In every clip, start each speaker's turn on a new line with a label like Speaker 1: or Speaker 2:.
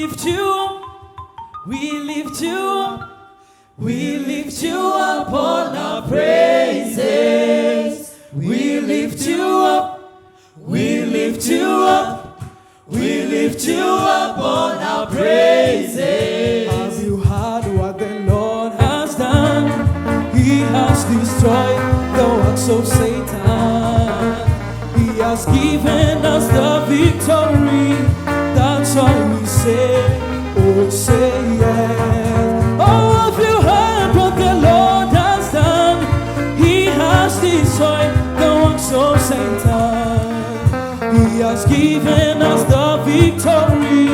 Speaker 1: lift you up, we lift you up, we lift you up on our praises. We lift you up, we lift you up, we lift you up on our praises. Have you heard what the Lord has done? He has destroyed the works of Satan. He has given us the victory. That's why we say, oh, say yes. Oh, have you heard what the Lord has done? He has destroyed the works of Satan. He has given us the victory.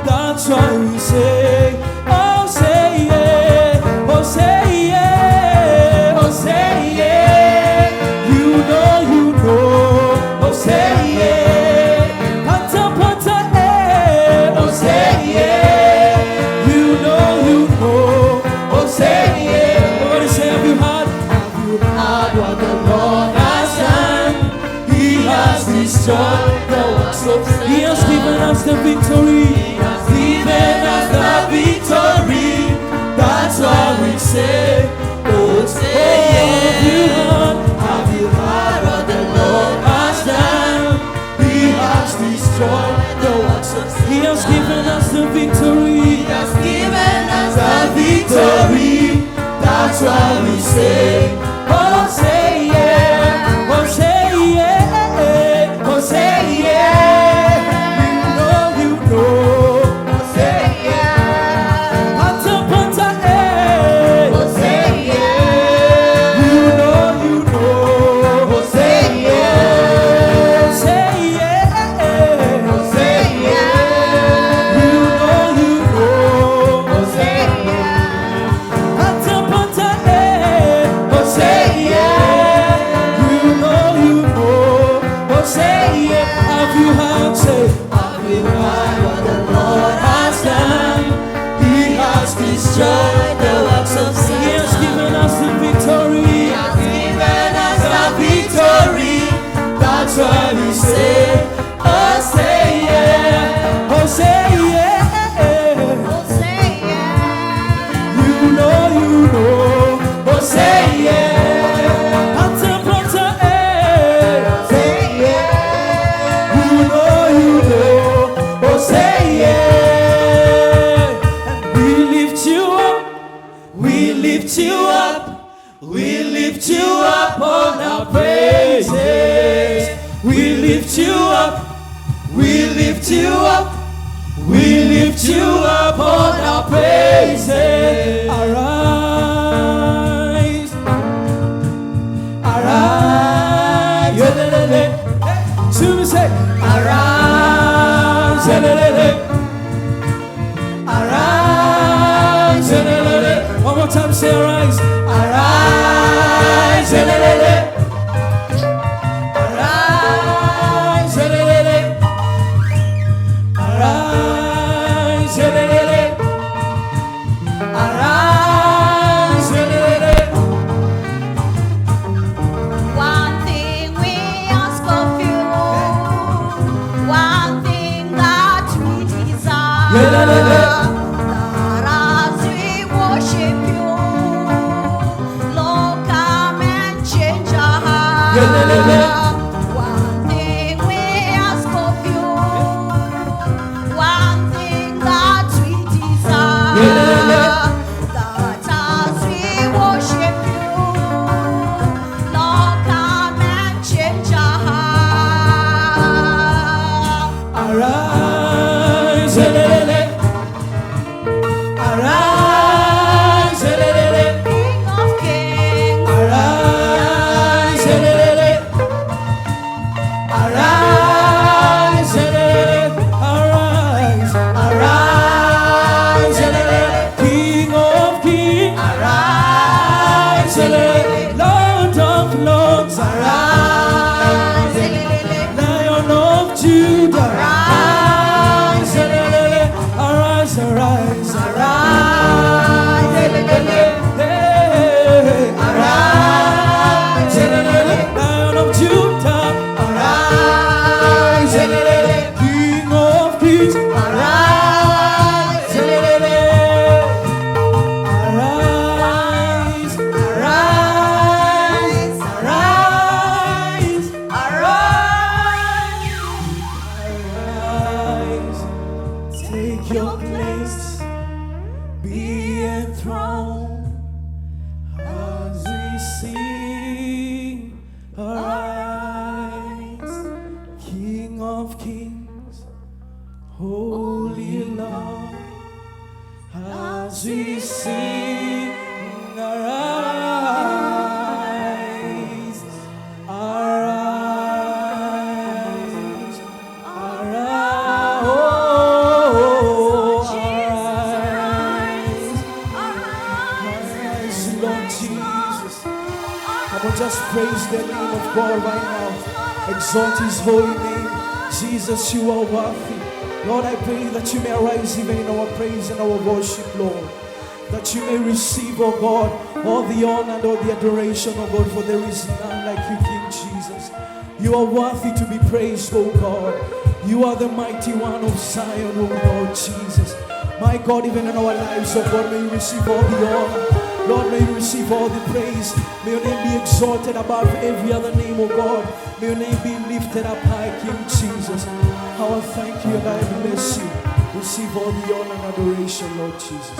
Speaker 1: That's why we say, oh, say yeah, oh, say yeah, oh, say yeah. You know, oh, say yeah. Pata, pata, eh, oh, say yeah. You know, oh, say yeah. Everybody say, have you heard what the Lord has done? He has destroyed the works of Satan. He has given us the victory. He has given us the victory. That's why we say, oh, say yeah. Have you heard what the Lord has done? He has destroyed the works of Satan. He has given us the victory. He has given us the victory. That's why we say, oh, say yeah, oh, say yeah, oh, say yeah. You know, oh, say yeah. Pata, pata, eh, oh, say yeah. You know, oh, say yeah. Say yeah, oh, say yeah. You know, oh, say yeah. Pata, pata, eh, oh, say yeah. You know, oh, say yeah. Have you heard, say, have you heard what the Lord has done? He has destroyed the works of Satan. He has given us the victory. He has given us the victory. That's why we say, oh, say yeah, oh, say yeah,
Speaker 2: Oh, say yeah.
Speaker 1: you know, oh, say yeah. Pata, pata, eh,
Speaker 2: Say yeah.
Speaker 1: you know, oh, say yeah. And we lift you up, we lift you up, we lift you up on our praises. We lift you up, we lift you up, we lift you up on our praises. Arise, arise, yeah, so we say, arise, arise, one more time, say arise, arise, arise, arise, arise,
Speaker 2: One thing we ask of you, one thing that we desire, that as we worship you, Lord, come and change our hearts. One thing we ask of you, one thing that we desire, that as we worship you, Lord, come and change our hearts.
Speaker 1: arise, arise,
Speaker 2: King of kings,
Speaker 1: arise, arise, arise, arise, King of kings, arise, Lord of lords, arise, Lion of Judah, arise, arise, arise, arise, arise, Lion of Judah, arise, King of kings, arise. Come on, just praise the name of God right now. Exalt His holy name. Jesus, you are worthy. Lord, I pray that you may arise even in our praise and our worship, Lord. That you may receive, oh God, all the honor and all the adoration, oh God, for there is none like you, King Jesus. You are worthy to be praised, oh God. You are the mighty one of Zion, oh Lord Jesus. My God, even in our lives, oh God, may you receive all the honor. Lord, may you receive all the praise. May your name be exalted above every other name, oh God. May your name be lifted up high, King Jesus. How I thank you and I bless you. Receive all the honor and adoration, Lord Jesus.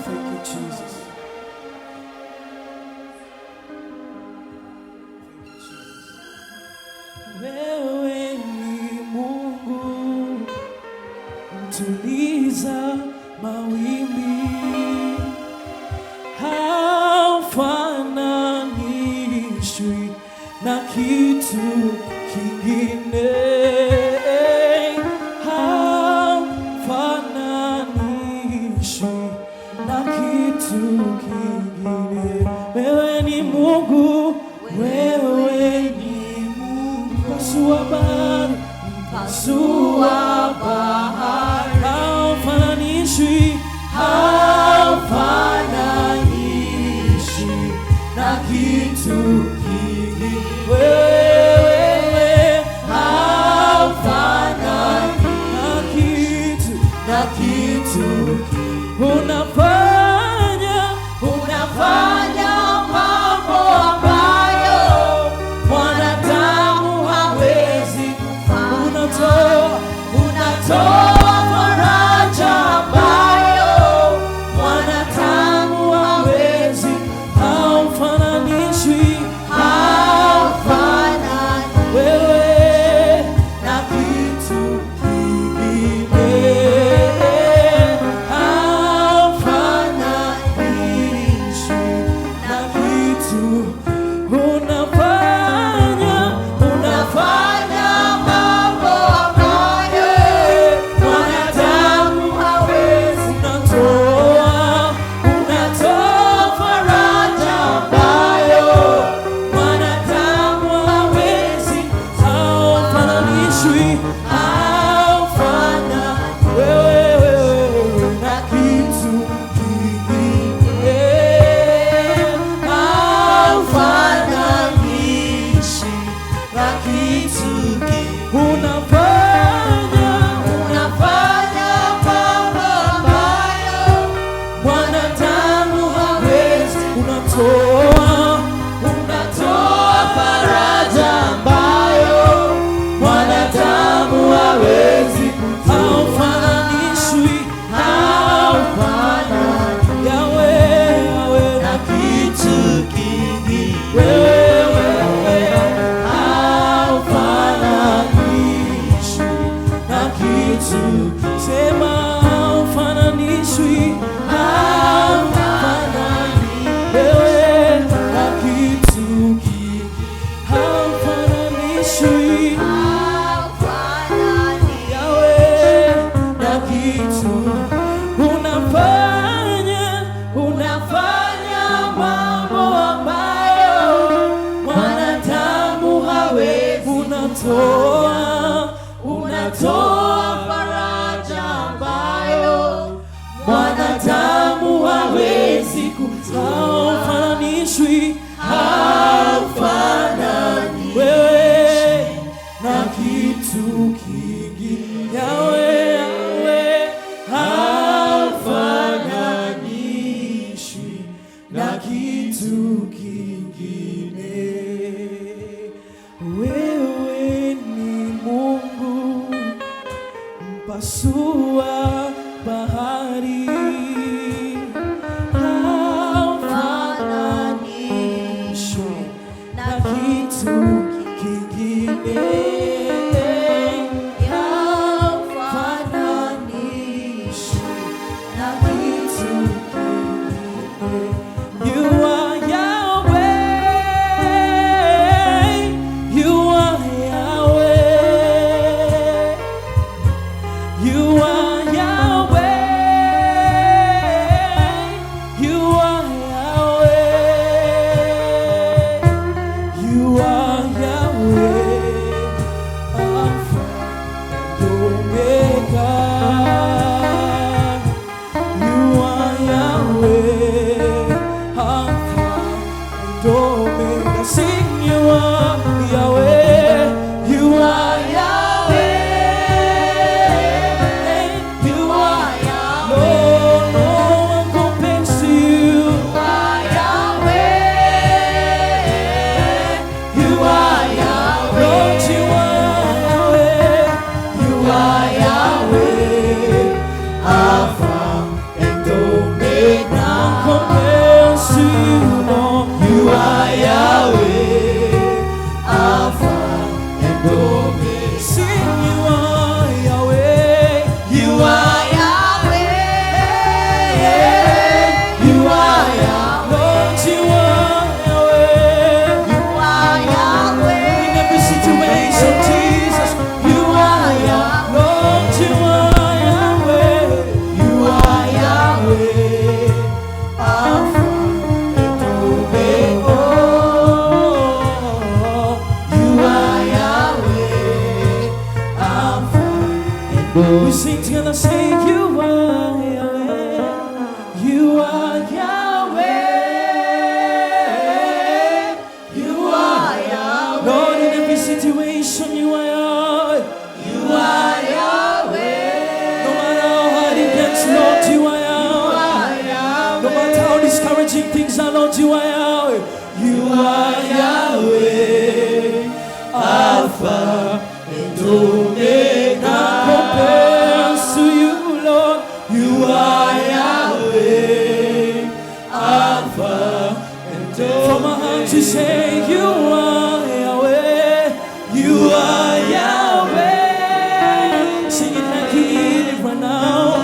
Speaker 1: Thank you, Jesus. Wewe ni Mungu mtuliza mawimbi, haufananishwi na kitu kingine, haufananishwi na kitu kingine. Wewe ni Mungu, wewe ni Mpasua bahari, mpasua bahari, haufananishwi, haufananishwi na kitu kingine. Wewe haufananishwi na kitu kingine. Unafanya mambo ambayo mwanadamu hawezi kufanya. Unatoa faraja ambayo mwanadamu hawezi. Haufananishwi, wewe na kitu kingine. Haufananishwi na kitu. Unafanya mambo ambayo mwanadamu hawezi. Unatoa faraja ambayo mwanadamu hawezi. Haufananishwi, wewe na kitu kingine. Haufananishwi na kitu kingine. Unafanya mambo ambayo mwanadamu hawezi. Unatoa faraja ambayo mwanadamu hawezi. Haufananishwi, Yahweh na kitu kingine. Wewe haufananishwi na kitu. Sema haufananishwi, wewe na kitu kingine. Haufananishwi, Yahweh na kitu. Unafanya mambo ambayo mwanadamu hawezi. Unatoa faraja ambayo mwanadamu hawezi. Haufananishwi, wewe na kitu kingine. Yahweh haufananishwi na kitu kingine. Wewe ni Mungu mpasua bahari, haufananishwi na kitu kingine. Haufananishwi na kitu kingine. You are Yahweh, you are Yahweh, you are Yahweh, you are Yahweh. Alpha and Omega. You are Yahweh, Alpha and Omega. We sing together, say you are Yahweh. You are Yahweh. You are Yahweh. Lord, in every situation, you are Yahweh. You are Yahweh. No matter how hard it gets, Lord, you are Yahweh. No matter how discouraging things are, Lord, you are Yahweh. You are Yahweh, Alpha and Omega. Compares to you, Lord. You are Yahweh, Alpha and Omega. From our hearts we say, you are Yahweh. You are Yahweh. Sing it like you mean it right now.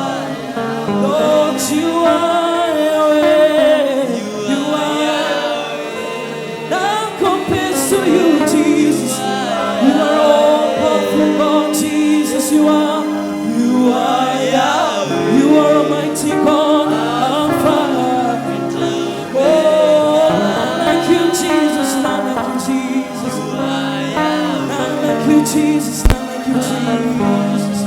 Speaker 1: Lord, you are Yahweh. You are Yahweh. None compares to you, Jesus. You are all powerful, God, Jesus. You are Yahweh. You are Almighty God, Alpha. Oh, none like you, Jesus. None like you, Jesus. None like you, Jesus. None like you, Jesus.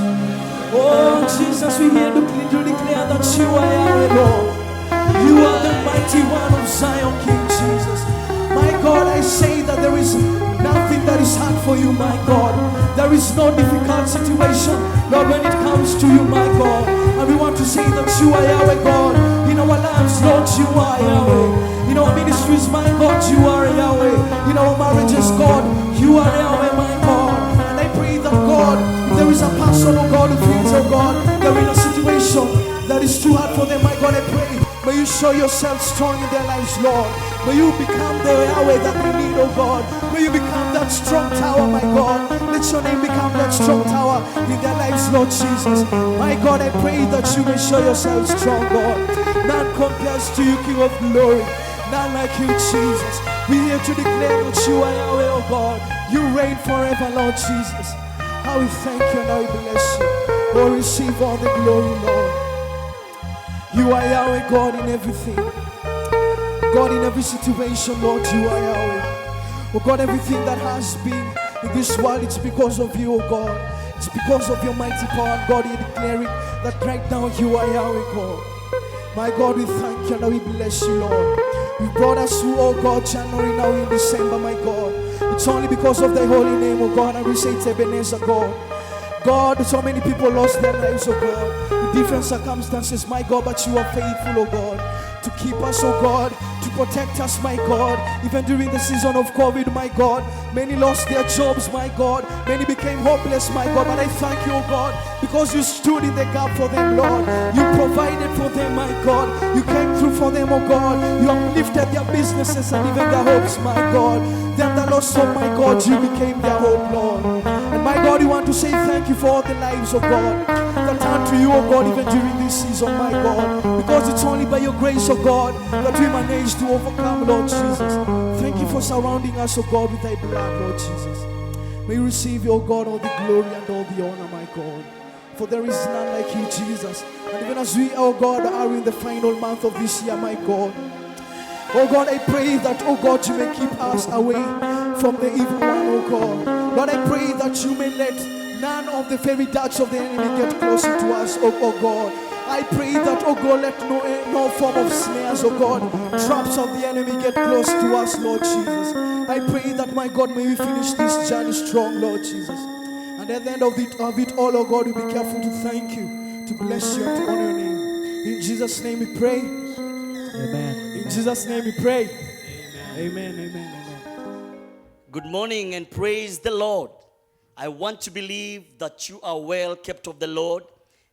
Speaker 1: Oh, Jesus, we here to declare that you are Yahweh, Lord. You are the mighty one of Zion, King Jesus. My God, I say that there is nothing that is hard for you, my God. There is no difficult situation, Lord, when it comes to you, my God. And we want to say that you are Yahweh, God. In our lives, Lord, you are Yahweh. In our ministries, my God, you are Yahweh. In our marriages, God, you are Yahweh, my God. And I pray that, God, if there is a person, oh God, who feels, oh God, they're in a situation that is too hard for them, my God, I pray, may you show yourself strong in their lives, Lord. May you become the Yahweh that they need, oh God. May you become that strong tower, my God. Let your name become that strong tower in their lives, Lord Jesus. My God, I pray that you may show yourself strong, God. None compares to you, King of glory. None like you, Jesus. We here to declare that you are Yahweh, oh God. You reign forever, Lord Jesus. How we thank you and how we bless you. Oh, receive all the glory, Lord. You are Yahweh, God, in everything. God, in every situation, Lord, you are Yahweh. Oh God, everything that has been in this world, it's because of you, oh God. It's because of your mighty power, God. You're declaring that right now you are Yahweh, God. My God, we thank you and we bless you, Lord. You brought us through, oh God, January, now in December, my God. It's only because of thy holy name, oh God, and we say it's Ebenezer, God. God, so many people lost their lives, oh God, in different circumstances, my God, but you are faithful, oh God, to keep us, oh God, to protect us, my God, even during the season of COVID, my God. Many lost their jobs, my God. Many became hopeless, my God, but I thank you, oh God, because you stood in the gap for them, Lord. You provided for them, my God. You came through for them, oh God. You uplifted their businesses and even their hopes, my God. Them that lost hope, my God, you became their hope, Lord. And my God, we want to say thank you for all the lives, oh God, that turn to you, oh God, even during this season, my God. Because it's only by your grace, oh God, that we manage to overcome, Lord Jesus. Thank you for surrounding us, oh God, with thy blood, Lord Jesus. May you receive, oh God, all the glory and all the honor, my God. For there is none like you, Jesus. And even as we, oh God, are in the final month of this year, my God, oh God, I pray that, oh God, you may keep us away from the evil one, oh God. Lord, I pray that you may let none of the fairy darts of the enemy get closer to us, oh God. I pray that, oh God, let no form of snares, oh God, traps of the enemy get close to us, Lord Jesus. I pray that, my God, may we finish this journey strong, Lord Jesus. And at the end of it all, oh God, we'll be careful to thank you, to bless you, and to honor your name. In Jesus' name we pray. Amen. In Jesus' name we pray. Amen. Amen. Amen.
Speaker 3: Good morning and praise the Lord. I want to believe that you are well kept of the Lord.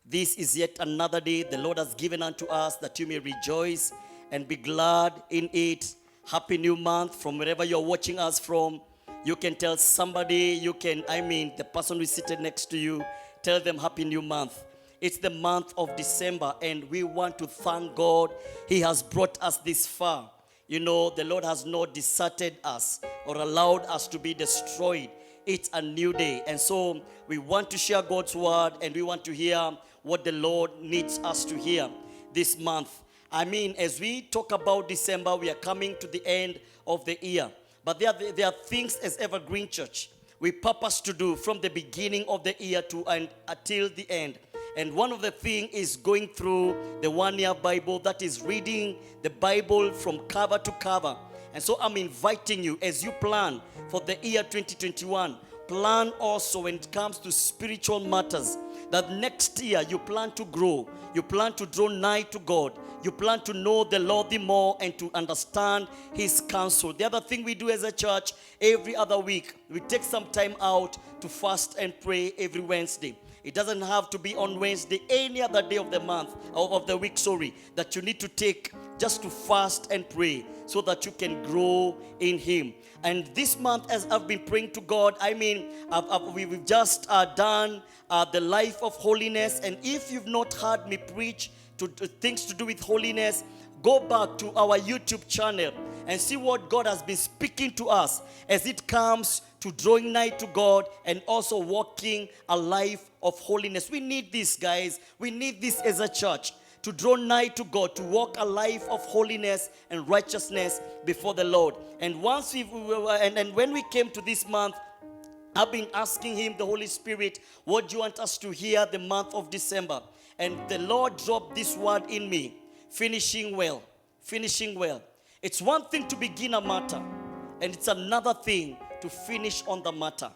Speaker 3: This is yet another day the Lord has given unto us, that you may rejoice and be glad in it. Happy new month from wherever you're watching us from. You can tell somebody, the person who is seated next to you, tell them happy new month. It's the month of December and we want to thank God. He has brought us this far. You know, the Lord has not deserted us or allowed us to be destroyed. It's a new day. And so we want to share God's word and we want to hear what the Lord needs us to hear this month. I mean, as we talk about December, we are coming to the end of the year. But there are things as Evergreen Church we purpose to do from the beginning of the year to until the end. And one of the things is going through the 1 year Bible, that is reading the Bible from cover to cover. And so I'm inviting you, as you plan for the year 2021, plan also when it comes to spiritual matters, that next year you plan to grow, you plan to draw nigh to God, you plan to know the Lord the more and to understand His counsel. The other thing we do as a church, every other week, we take some time out to fast and pray every Wednesday. It doesn't have to be on Wednesday, any other day of the month, or of the week, that you need to take just to fast and pray so that you can grow in Him. And this month, as I've been praying to God, I mean, we've just done the life of holiness. And if you've not heard me preach to things to do with holiness, go back to our YouTube channel and see what God has been speaking to us as it comes to drawing nigh to God and also walking a life of holiness. We need this, guys. We need this as a church, to draw nigh to God, to walk a life of holiness and righteousness before the Lord. And once when we came to this month, I've been asking Him, the Holy Spirit, what do you want us to hear the month of December? And the Lord dropped this word in me: finishing well. Finishing well. It's one thing to begin a matter, and it's another thing to finish on the matter.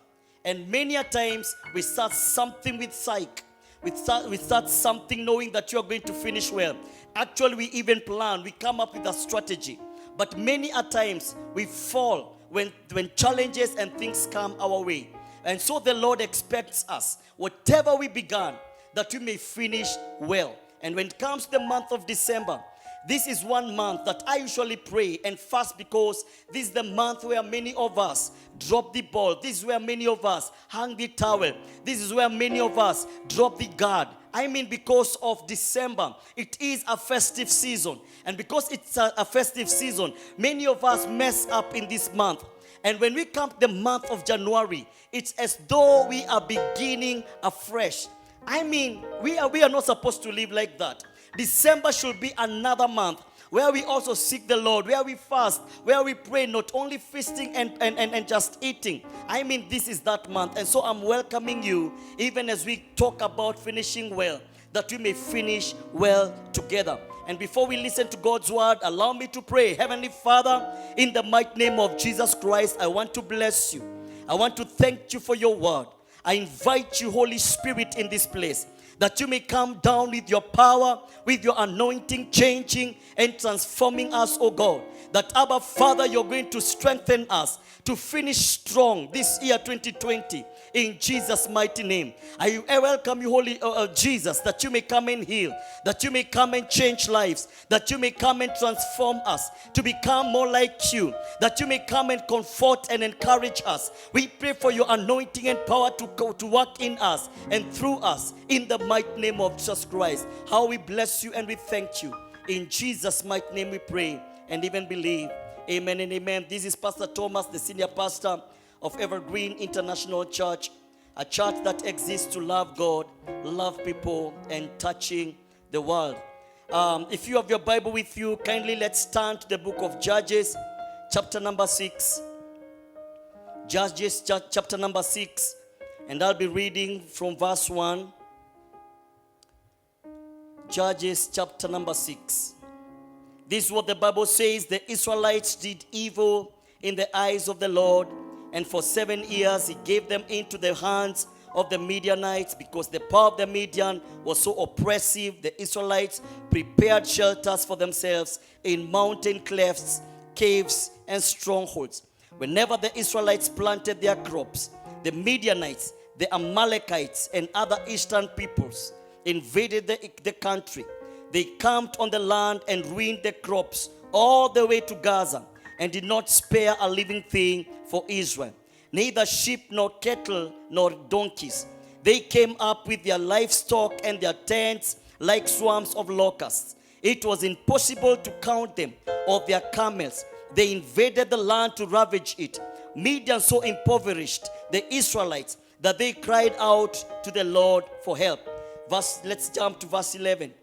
Speaker 3: And many a times we start something with psych. We start something knowing that you are going to finish well. Actually, we even plan. We come up with a strategy. But many a times we fall when challenges and things come our way. And so the Lord expects us, whatever we began, that we may finish well. And when it comes to the month of December, this is one month that I usually pray and fast, because this is the month where many of us drop the ball. This is where many of us hang the towel. This is where many of us drop the guard. I mean, because of December, it is a festive season. And because it's a festive season, many of us mess up in this month. And when we come to the month of January, it's as though we are beginning afresh. I mean, we are not supposed to live like that. December should be another month where we also seek the Lord, where we fast, where we pray, not only feasting and just eating. I mean, this is that month. And so I'm welcoming you, even as we talk about finishing well, that we may finish well together. And before we listen to God's word, allow me to pray. Heavenly Father, in the mighty name of Jesus Christ, I want to bless you. I want to thank you for your word. I invite you, Holy Spirit, in this place, that you may come down with your power, with your anointing, changing and transforming us, oh God. That, Abba Father, you're going to strengthen us to finish strong this year 2020 in Jesus' mighty name. I welcome you, Holy Jesus, that you may come and heal, that you may come and change lives, that you may come and transform us to become more like you, that you may come and comfort and encourage us. We pray for your anointing and power to work in us and through us in the mighty name of Jesus Christ. How we bless you and we thank you. In Jesus' mighty name we pray and even believe. Amen and amen. This is Pastor Thomas, the senior pastor of Evergreen International Church, a church that exists to love God, love people, and touching the world. If you have your Bible with you, kindly let's turn to the book of Judges, chapter number 6. Judges, chapter number 6, and I'll be reading from verse 1. Judges, chapter number 6. This is what the Bible says: the Israelites did evil in the eyes of the Lord, and for 7 years he gave them into the hands of the Midianites, because the power of the Midian was so oppressive. The Israelites prepared shelters for themselves in mountain clefts, caves, and strongholds. Whenever the Israelites planted their crops, the Midianites, the Amalekites, and other eastern peoples invaded the country. They camped on the land and ruined the crops all the way to Gaza, and did not spare a living thing for Israel, neither sheep nor cattle nor donkeys. They came up with their livestock and their tents like swarms of locusts. It was impossible to count them, or their camels. They invaded the land to ravage it. Midian so impoverished the Israelites that they cried out to the Lord for help. Let's jump to verse 11.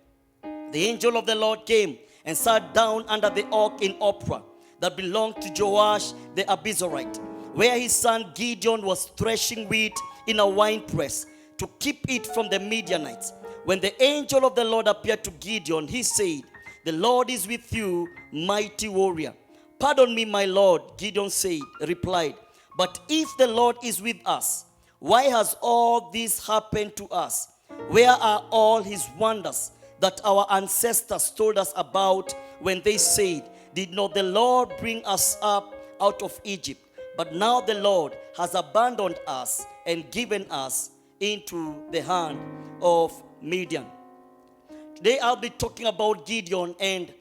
Speaker 3: The angel of the Lord came and sat down under the oak in Ophrah that belonged to Joash the Abiezrite, where his son Gideon was threshing wheat in a winepress to keep it from the Midianites. When the angel of the Lord appeared to Gideon, he said, "The Lord is with you, mighty warrior." "Pardon me, my Lord," Gideon replied, "but if the Lord is with us, why has all this happened to us? Where are all his wonders that our ancestors told us about when they said, 'Did not the Lord bring us up out of Egypt?' But now the Lord has abandoned us and given us into the hand of Midian." Today I'll be talking about Gideon, and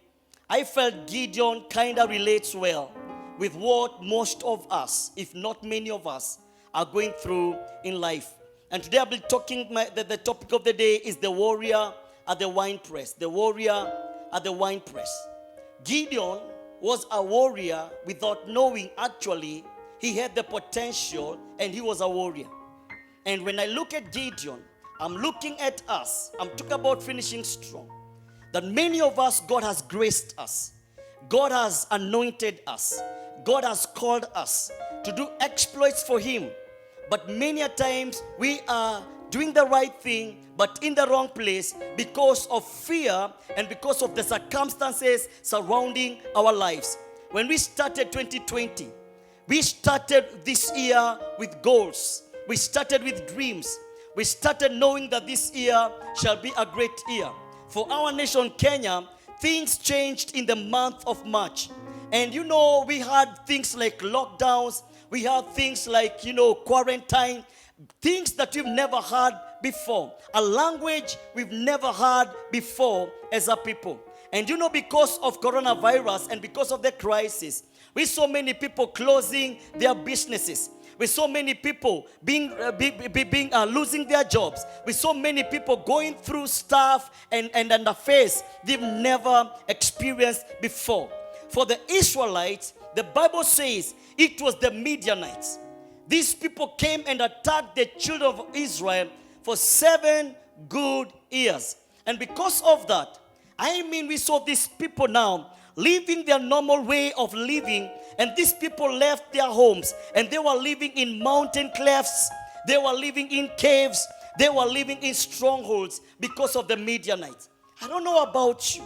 Speaker 3: I felt Gideon kind of relates well with what most of us, if not many of us, are going through in life. And today I'll be talking, the topic of the day is the warrior at the winepress. The warrior at the winepress. Gideon was a warrior without knowing actually he had the potential and he was a warrior. And when I look at Gideon, I'm looking at us. I'm talking about finishing strong. That many of us, God has graced us. God has anointed us. God has called us to do exploits for him. But many a times we are doing the right thing but in the wrong place because of fear and because of the circumstances surrounding our lives. When we started 2020, we started this year with goals. We started with dreams. We started knowing that this year shall be a great year. For our nation, Kenya, things changed in the month of March. And we had things like lockdowns. We had things like, quarantine. Things that we've never had before. A language we've never had before as a people. And because of coronavirus and because of the crisis, we saw many people closing their businesses. We saw many people losing their jobs. We saw many people going through stuff and a phase they've never experienced before. For the Israelites, the Bible says it was the Midianites. These people came and attacked the children of Israel for 7 good years. And because of that, we saw these people now living their normal way of living. And these people left their homes and they were living in mountain clefts. They were living in caves. They were living in strongholds because of the Midianites. I don't know about you,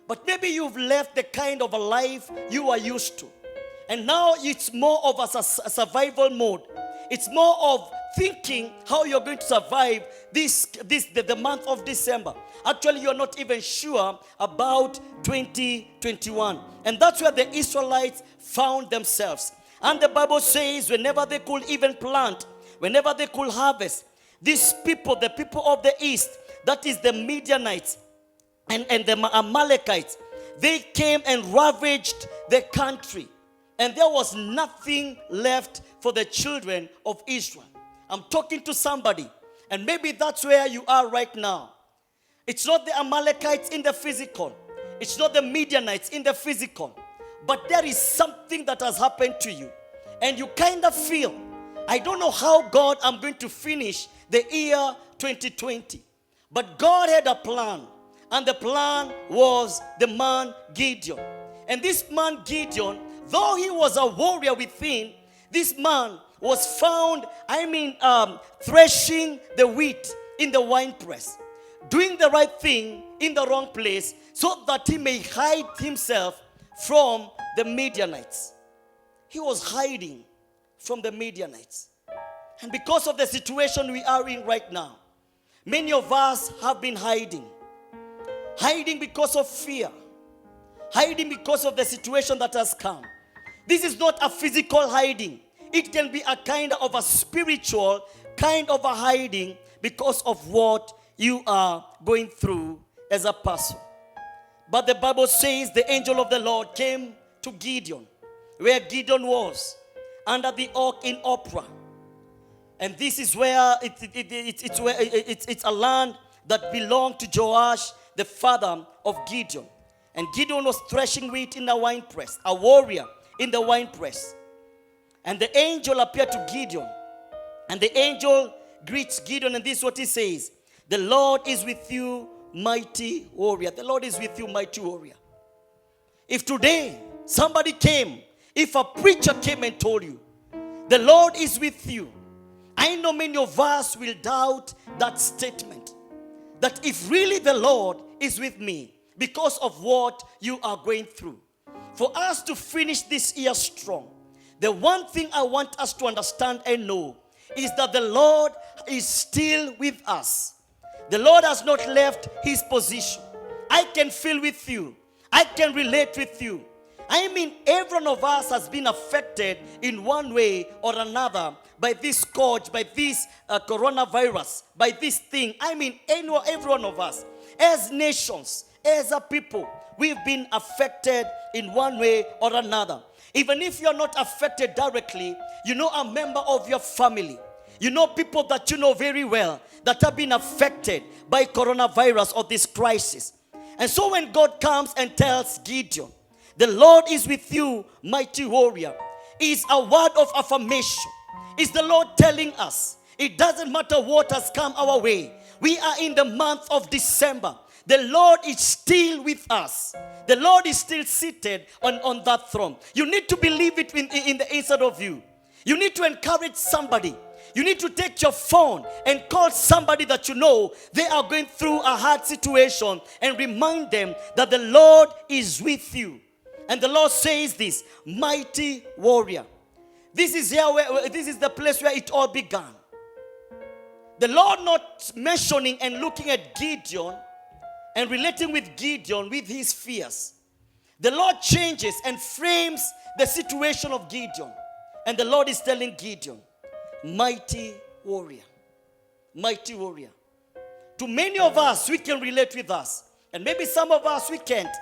Speaker 3: but maybe you've left the kind of a life you are used to. And now it's more of a survival mode. It's more of thinking how you're going to survive the month of December. Actually, you're not even sure about 2021. And that's where the Israelites found themselves. And the Bible says whenever they could even plant, whenever they could harvest, these people, the people of the east, that is the Midianites and the Amalekites, they came and ravaged the country. And there was nothing left for the children of Israel. I'm talking to somebody, and maybe that's where you are right now. It's not the Amalekites in the physical. It's not the Midianites in the physical. But there is something that has happened to you. And you kind of feel, I don't know how God I'm going to finish the year 2020. But God had a plan. And the plan was the man Gideon. And this man Gideon, though he was a warrior within, this man was found, threshing the wheat in the winepress, doing the right thing in the wrong place so that he may hide himself from the Midianites. He was hiding from the Midianites. And because of the situation we are in right now, many of us have been hiding. Hiding because of fear. Hiding because of the situation that has come. This is not a physical hiding. It can be a kind of a spiritual kind of a hiding because of what you are going through as a person. But the Bible says the angel of the Lord came to Gideon, where Gideon was, under the oak in Ophrah. And this is where it's a land that belonged to Joash, the father of Gideon. And Gideon was threshing wheat in a winepress, a warrior in the winepress. And the angel appeared to Gideon. And the angel greets Gideon, and this is what he says: "The Lord is with you, mighty warrior." The Lord is with you, mighty warrior. If today somebody came, if a preacher came and told you, the Lord is with you, I know many of us will doubt that statement. That if really the Lord is with me because of what you are going through. For us to finish this year strong, the one thing I want us to understand and know is that the Lord is still with us. The Lord has not left his position. I can feel with you. I can relate with you. I mean, every one of us has been affected in one way or another by this scourge, by this coronavirus, by this thing. I mean, every one of us, as nations, as a people, we've been affected in one way or another. Even if you're not affected directly, you know a member of your family. You know people that you know very well that have been affected by coronavirus or this crisis. And so when God comes and tells Gideon, the Lord is with you, mighty warrior, is a word of affirmation. Is the Lord telling us, it doesn't matter what has come our way. We are in the month of December. The Lord is still with us. The Lord is still seated on that throne. You need to believe it in the inside of you. You need to encourage somebody. You need to take your phone and call somebody that you know they are going through a hard situation and remind them that the Lord is with you. And the Lord says this, mighty warrior. This is the place where it all began. The Lord not mentioning and looking at Gideon and relating with Gideon with his fears. The Lord changes and frames the situation of Gideon. And the Lord is telling Gideon, mighty warrior. Mighty warrior. To many of us, we can relate with us. And maybe some of us, we can't.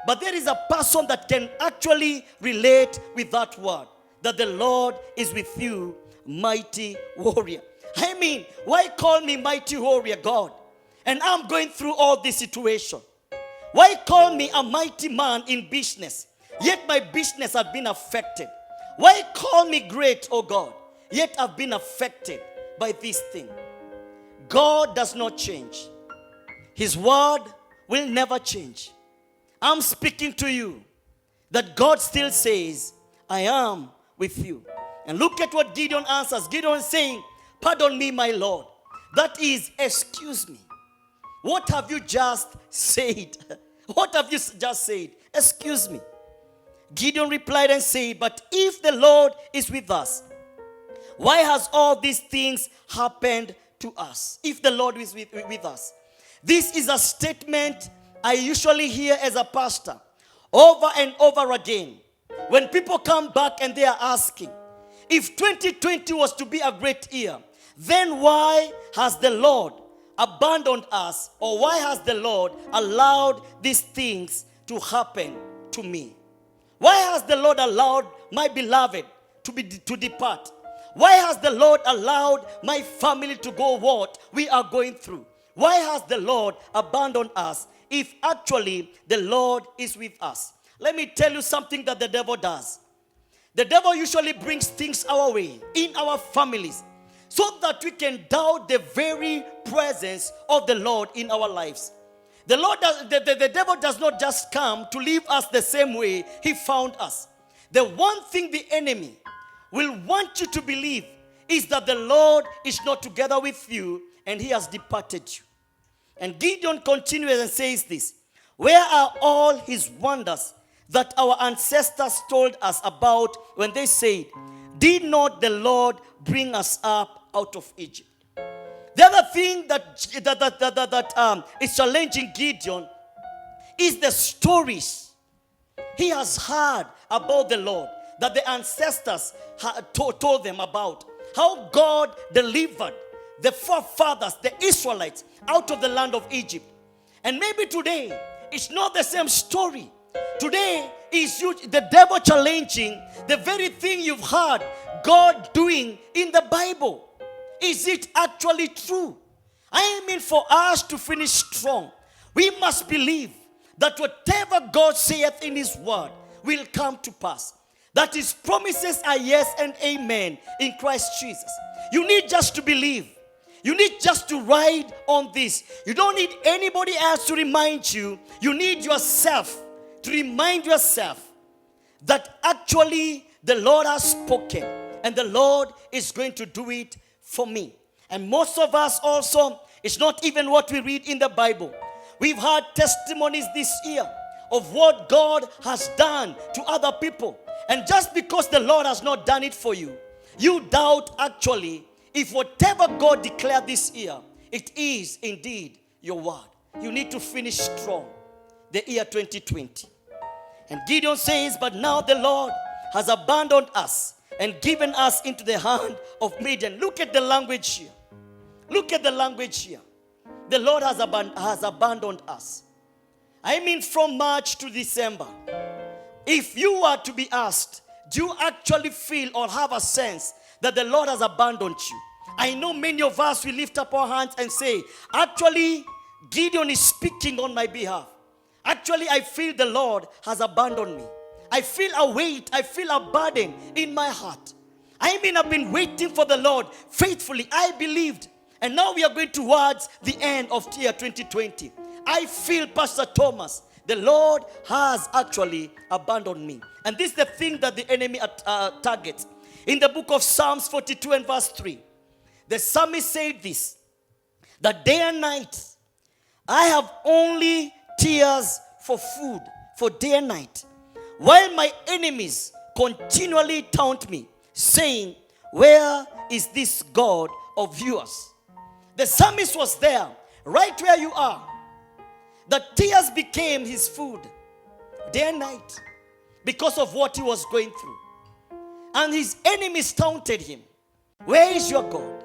Speaker 3: But there is a person that can actually relate with that word. That the Lord is with you, mighty warrior. I mean, why call me mighty warrior, God? And I'm going through all this situation. Why call me a mighty man in business? Yet my business has been affected. Why call me great, oh God? Yet I've been affected by this thing. God does not change. His word will never change. I'm speaking to you that God still says, I am with you. And look at what Gideon answers. Gideon is saying, pardon me, my Lord. That is, excuse me. What have you just said? What have you just said? Excuse me. Gideon replied and said, but if the Lord is with us, why has all these things happened to us? If the Lord is with us. This is a statement I usually hear as a pastor over and over again. When people come back and they are asking, if 2020 was to be a great year, then why has the Lord abandoned us? Or why has the Lord allowed these things to happen to me? Why has the Lord allowed my beloved to depart? Why has the Lord allowed my family to go what we are going through? Why has the Lord abandoned us if actually the Lord is with us? Let me tell you something that the devil does. The devil usually brings things our way, in our families, so that we can doubt the very presence of the Lord in our lives. The devil does not just come to leave us the same way he found us. The one thing the enemy will want you to believe is that the Lord is not together with you and he has departed you. And Gideon continues and says this, where are all his wonders that our ancestors told us about when they said, did not the Lord bring us up out of Egypt? The other thing that is challenging Gideon is the stories he has heard about the Lord, that the ancestors told them about. How God delivered the forefathers, the Israelites, out of the land of Egypt. And maybe today, it's not the same story. Today is the devil challenging the very thing you've heard God doing in the Bible. Is it actually true? I mean, for us to finish strong, we must believe that whatever God saith in his word will come to pass. That his promises are yes and amen in Christ Jesus. You need just to believe. You need just to ride on this. You don't need anybody else to remind you. You need yourself to remind yourself that actually the Lord has spoken and the Lord is going to do it for me. And most of us also, it's not even what we read in the Bible. We've had testimonies this year of what God has done to other people. And just because the Lord has not done it for you, you doubt actually if whatever God declared this year, it is indeed your word. You need to finish strong the year 2020. And Gideon says, but now the Lord has abandoned us and given us into the hand of Midian. Look at the language here. Look at the language here. The Lord has abandoned us. I mean, from March to December. If you were to be asked, do you actually feel or have a sense that the Lord has abandoned you? I know many of us will lift up our hands and say, actually, Gideon is speaking on my behalf. Actually, I feel the Lord has abandoned me. I feel a weight, I feel a burden in my heart. I mean, I've been waiting for the Lord faithfully. I believed. And now we are going towards the end of year 2020. I feel, Pastor Thomas, the Lord has actually abandoned me. And this is the thing that the enemy targets. In the book of Psalms 42 and verse 3, the psalmist said this, that day and night I have only tears for food, for day and night, while my enemies continually taunt me, saying, where is this God of yours? The psalmist was there, right where you are. The tears became his food, day and night, because of what he was going through. And his enemies taunted him. Where is your God?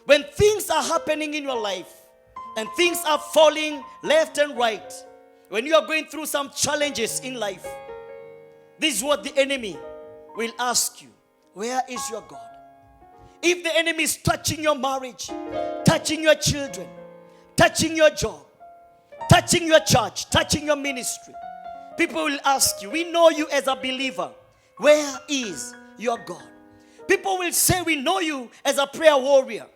Speaker 3: When things are happening in your life, and things are falling left and right, when you are going through some challenges in life, this is what the enemy will ask you. Where is your God? If the enemy is touching your marriage, touching your children, touching your job, touching your church, touching your ministry, people will ask you, we know you as a believer. Where is your God? People will say, we know you as a prayer warrior.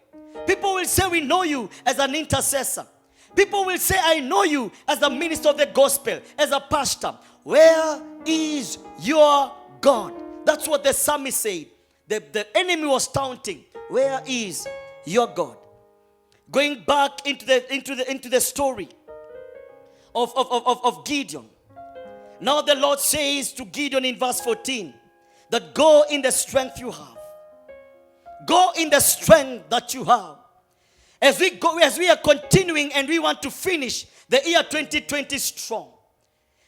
Speaker 3: People will say, we know you as an intercessor. People will say, I know you as a minister of the gospel, as a pastor. Where is your God? That's what the psalmist said. The enemy was taunting. Where is your God? Going back into the story of Gideon. Now the Lord says to Gideon in verse 14 that go in the strength you have. Go in the strength that you have. As we are continuing and we want to finish the year 2020 strong,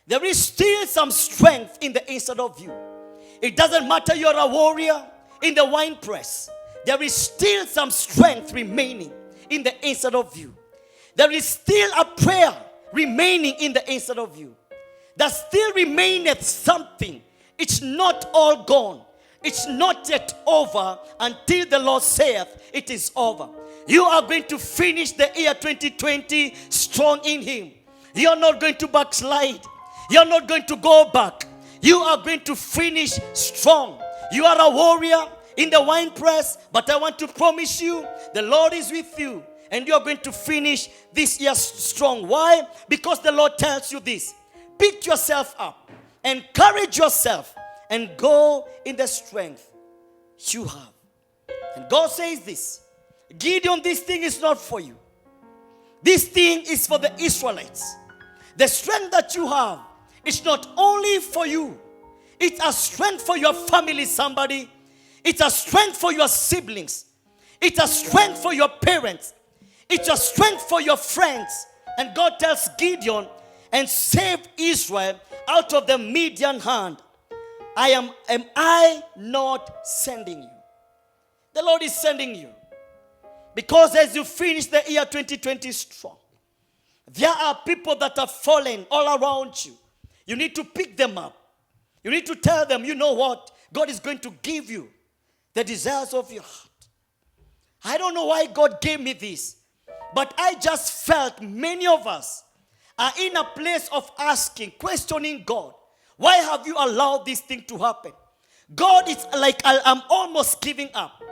Speaker 3: there is still some strength in the inside of you. It doesn't matter you're a warrior in the wine press. There is still some strength remaining in the inside of you. There is still a prayer remaining in the inside of you. There still remaineth something. It's not all gone. It's not yet over until the Lord saith it is over. You are going to finish the year 2020 strong in Him. You're not going to backslide. You're not going to go back. You are going to finish strong. You are a warrior in the wine press, but I want to promise you, the Lord is with you, and you are going to finish this year strong. Why? Because the Lord tells you this. Pick yourself up, encourage yourself, and go in the strength you have. And God says this, Gideon, this thing is not for you. This thing is for the Israelites. The strength that you have is not only for you. It's a strength for your family, somebody. It's a strength for your siblings. It's a strength for your parents. It's a strength for your friends. And God tells Gideon, and save Israel out of the Midian hand. Am I not sending you? The Lord is sending you. Because as you finish the year 2020 strong, there are people that are fallen all around you. You need to pick them up. You need to tell them, you know what? God is going to give you the desires of your heart. I don't know why God gave me this, but I just felt many of us are in a place of asking, questioning God. Why have you allowed this thing to happen? God, it's like I'm almost giving up.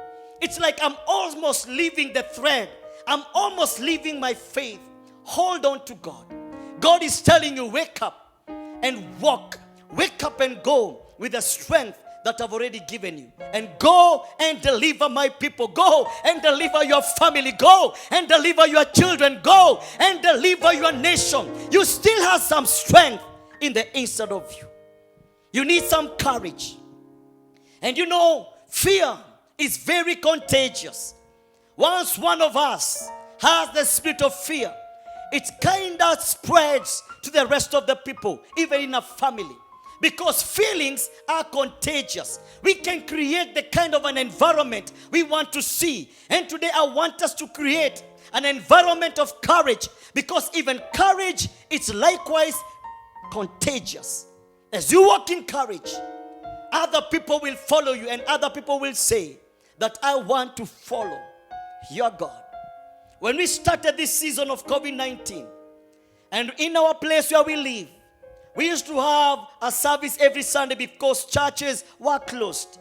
Speaker 3: It's like I'm almost leaving the thread. I'm almost leaving my faith. Hold on to God. God is telling you, wake up. and walk. Wake up and go with the strength that I've already given you. And go and deliver my people. Go and deliver your family. Go and deliver your children. Go and deliver your nation. You still have some strength in the inside of you. You need some courage. And you know, fear is very contagious. Once one of us has the spirit of fear, it kind of spreads to the rest of the people, even in a family. Because feelings are contagious. We can create the kind of an environment we want to see. And today I want us to create an environment of courage. Because even courage is likewise contagious. As you walk in courage, other people will follow you, and other people will say that I want to follow your God. When we started this season of COVID-19, and in our place where we live, we used to have a service every Sunday because churches were closed.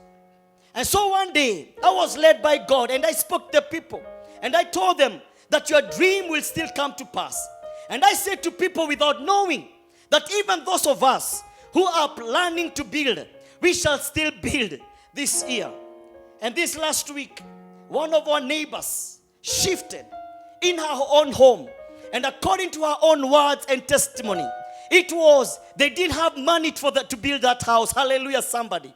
Speaker 3: And so one day, I was led by God, and I spoke to people, and I told them that your dream will still come to pass. And I said to people without knowing that even those of us who are planning to build, we shall still build this year. And this last week, one of our neighbors shifted in her own home. And according to her own words and testimony, it was, they didn't have money to build that house. Hallelujah, somebody.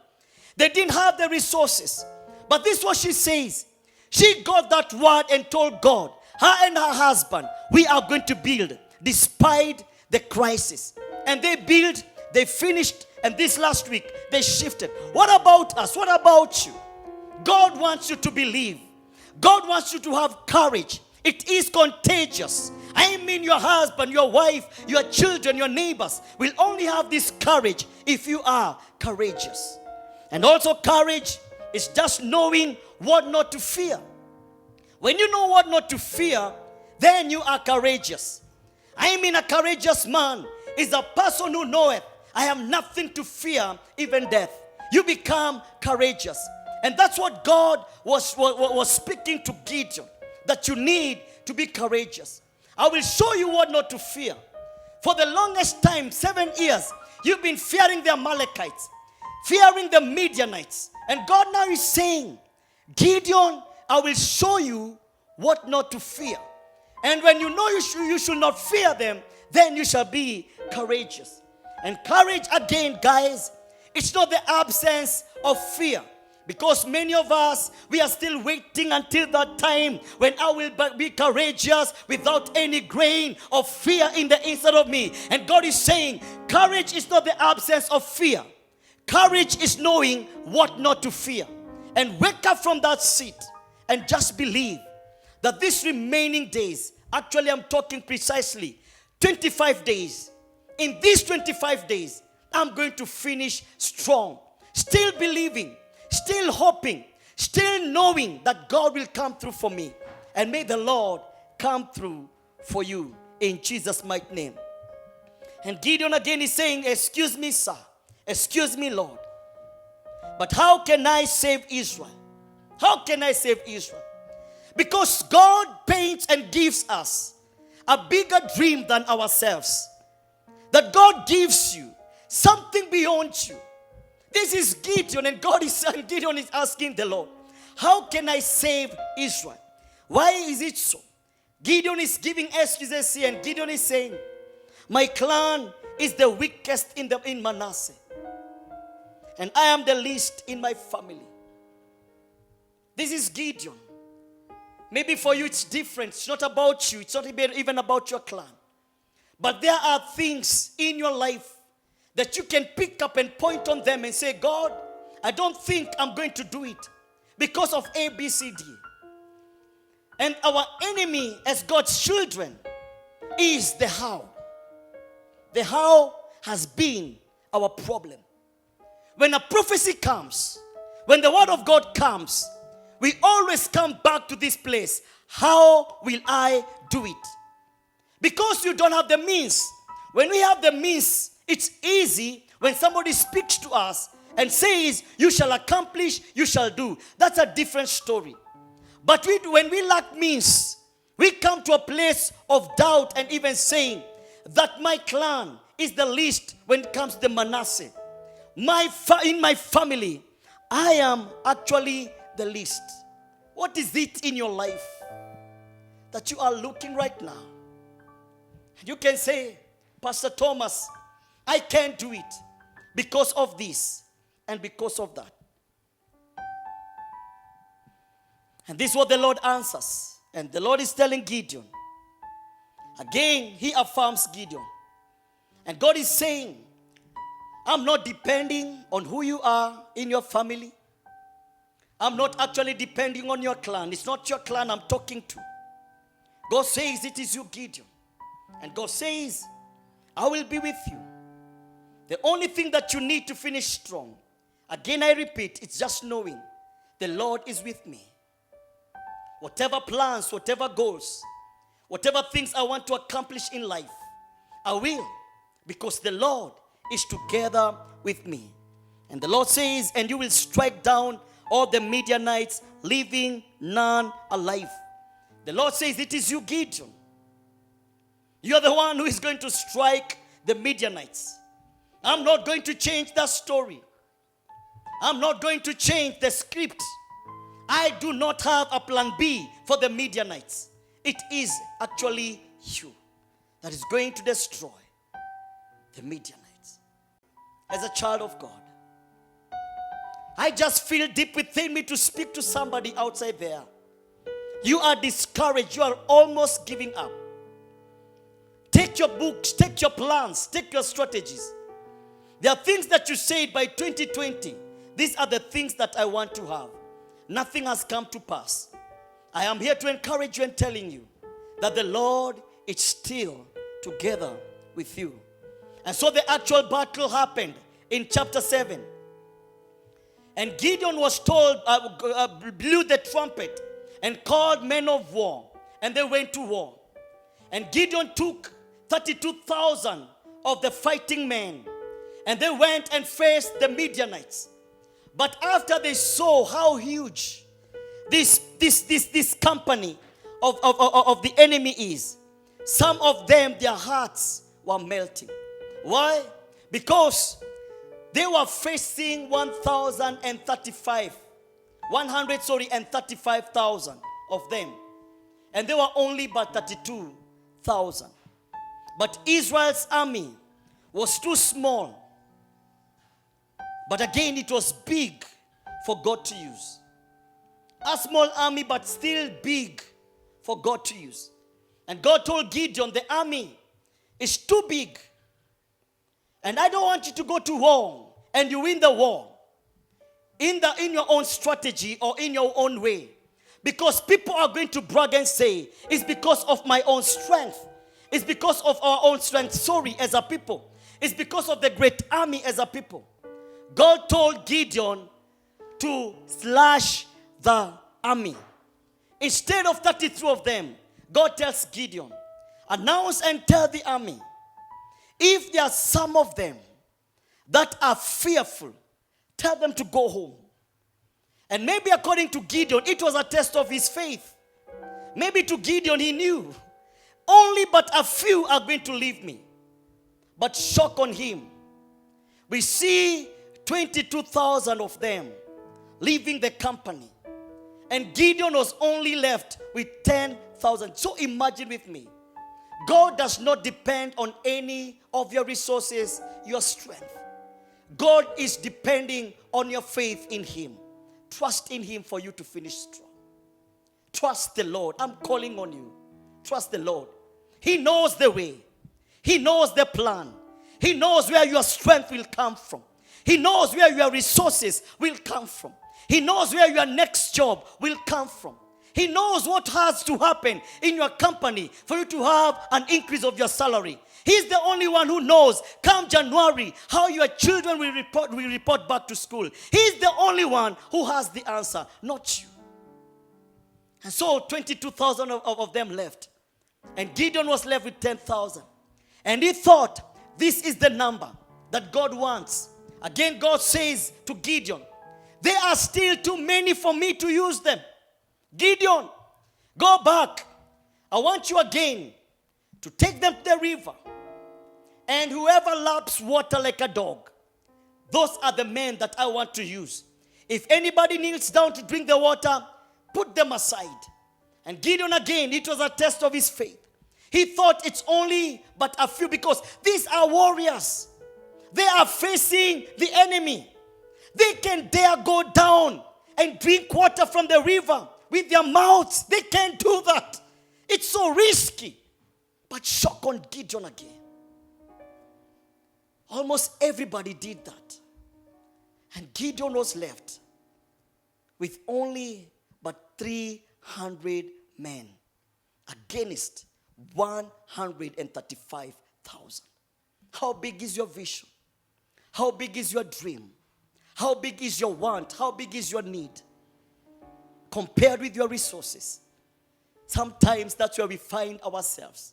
Speaker 3: They didn't have the resources. But this is what she says. She got that word and told God, her and her husband, we are going to build despite the crisis. And they built, they finished, and this last week, they shifted. What about us? What about you? God wants you to believe. God wants you to have courage. It is contagious. I mean, your husband, your wife, your children, your neighbors will only have this courage if you are courageous. And also courage is just knowing what not to fear. When you know what not to fear, then you are courageous. I mean, a courageous man is a person who knoweth, I have nothing to fear, even death. You become courageous. And that's what God was speaking to Gideon, that you need to be courageous. I will show you what not to fear. For the longest time, 7 years, you've been fearing the Amalekites, fearing the Midianites. And God now is saying, Gideon, I will show you what not to fear. And when you know you should not fear them, then you shall be courageous. And courage, again, guys, it's not the absence of fear. Because many of us, we are still waiting until that time when I will be courageous without any grain of fear in the inside of me. And God is saying, courage is not the absence of fear. Courage is knowing what not to fear. And wake up from that seat and just believe that these remaining days, actually I'm talking precisely 25 days. In these 25 days, I'm going to finish strong. Still believing. Still hoping, still knowing that God will come through for me. And may the Lord come through for you in Jesus' mighty name. And Gideon again is saying, excuse me, sir. Excuse me, Lord. But how can I save Israel? How can I save Israel? Because God paints and gives us a bigger dream than ourselves. That God gives you something beyond you. This is Gideon, and Gideon is asking the Lord, how can I save Israel? Why is it so? Gideon is giving excuses here, and Gideon is saying, my clan is the weakest in Manasseh, and I am the least in my family. This is Gideon. Maybe for you it's different. It's not about you. It's not even about your clan. But there are things in your life that you can pick up and point on them and say, God, I don't think I'm going to do it because of A, B, C, D. And our enemy as God's children is the how. The how has been our problem. When a prophecy comes, when the word of God comes, we always come back to this place. How will I do it? Because you don't have the means. When we have the means, it's easy when somebody speaks to us and says, you shall accomplish, you shall do. That's a different story. But when we lack means, we come to a place of doubt and even saying that my clan is the least when it comes to the Manasseh. In my family, I am actually the least. What is it in your life that you are looking right now? You can say, Pastor Thomas, I can't do it because of this and because of that. And this is what the Lord answers. And the Lord is telling Gideon. Again, he affirms Gideon. And God is saying, I'm not depending on who you are in your family. I'm not actually depending on your clan. It's not your clan I'm talking to. God says it is you, Gideon. And God says, I will be with you. The only thing that you need to finish strong, again I repeat, it's just knowing the Lord is with me. Whatever plans, whatever goals, whatever things I want to accomplish in life, I will, because the Lord is together with me. And the Lord says, and you will strike down all the Midianites, leaving none alive. The Lord says, it is you, Gideon. You're the one who is going to strike the Midianites. I'm not going to change that story. I'm not going to change the script. I do not have a plan B for the Midianites. It is actually you that is going to destroy the Midianites. As a child of God, I just feel deep within me to speak to somebody outside there. You are discouraged. You are almost giving up. Take your books, take your plans, take your strategies. There are things that you said by 2020. These are the things that I want to have. Nothing has come to pass. I am here to encourage you and telling you that the Lord is still together with you. And so the actual battle happened in chapter 7. And Gideon was told, blew the trumpet and called men of war. And they went to war. And Gideon took 32,000 of the fighting men. And they went and faced the Midianites. But after they saw how huge this company of the enemy is, some of them, their hearts were melting. Why? Because they were facing 135,000 of them. And they were only but 32,000. But Israel's army was too small. But again, it was big for God to use. A small army, but still big for God to use. And God told Gideon, the army is too big. And I don't want you to go to war and you win the war in your own strategy or in your own way. Because people are going to brag and say, it's because of my own strength. It's because of our own strength, sorry, as a people. It's because of the great army as a people. God told Gideon to slash the army. Instead of 33 of them, God tells Gideon, announce and tell the army, if there are some of them that are fearful, tell them to go home. And maybe according to Gideon, it was a test of his faith. Maybe to Gideon, he knew, only but a few are going to leave me. But shock on him. We see 22,000 of them leaving the company. And Gideon was only left with 10,000. So imagine with me. God does not depend on any of your resources, your strength. God is depending on your faith in Him. Trust in Him for you to finish strong. Trust the Lord. I'm calling on you. Trust the Lord. He knows the way. He knows the plan. He knows where your strength will come from. He knows where your resources will come from. He knows where your next job will come from. He knows what has to happen in your company for you to have an increase of your salary. He's the only one who knows, come January, how your children will report back to school. He's the only one who has the answer, not you. And so 22,000 of them left. And Gideon was left with 10,000. And he thought, this is the number that God wants. Again, God says to Gideon, there are still too many for me to use them. Gideon, go back. I want you again to take them to the river. and whoever laps water like a dog. Those are the men that I want to use. If anybody kneels down to drink the water, put them aside. And Gideon again, it was a test of his faith. He thought it's only but a few, because these are warriors. They are facing the enemy. They can dare go down and drink water from the river with their mouths. They can't do that. It's so risky. But shock on Gideon again. Almost everybody did that. And Gideon was left with only but 300 men against 135,000. How big is your vision? How big is your dream? How big is your want? How big is your need? Compared with your resources. Sometimes that's where we find ourselves.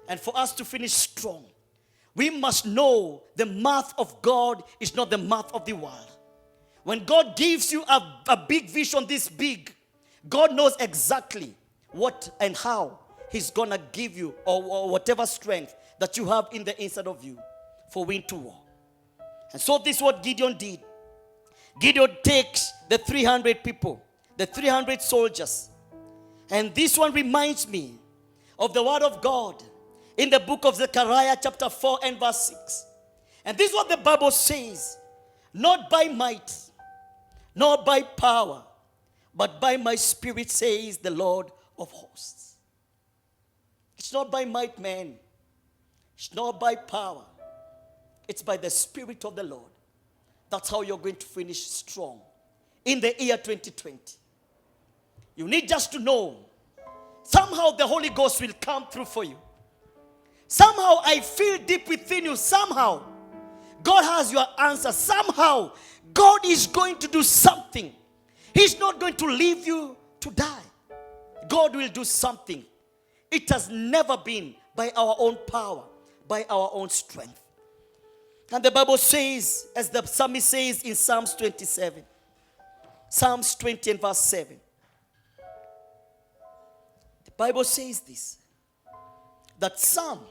Speaker 3: And for us to finish strong, we must know the math of God is not the math of the world. When God gives you a big vision this big, God knows exactly what and how He's going to give you, or whatever strength that you have in the inside of you for win to war. And so this is what Gideon did. Gideon takes the 300 people, the 300 soldiers. And this one reminds me of the word of God in the book of Zechariah chapter 4 and verse 6. And this is what the Bible says. Not by might, nor by power, but by my spirit, says the Lord of hosts. It's not by might, man. It's not by power. It's by the Spirit of the Lord. That's how you're going to finish strong in the year 2020. You need just to know, somehow the Holy Ghost will come through for you. Somehow I feel deep within you, somehow God has your answer. Somehow God is going to do something. He's not going to leave you to die. God will do something. It has never been by our own power, by our own strength. And the Bible says, as the psalmist says in Psalms 27, Psalms 20 and verse 7. The Bible says this, that some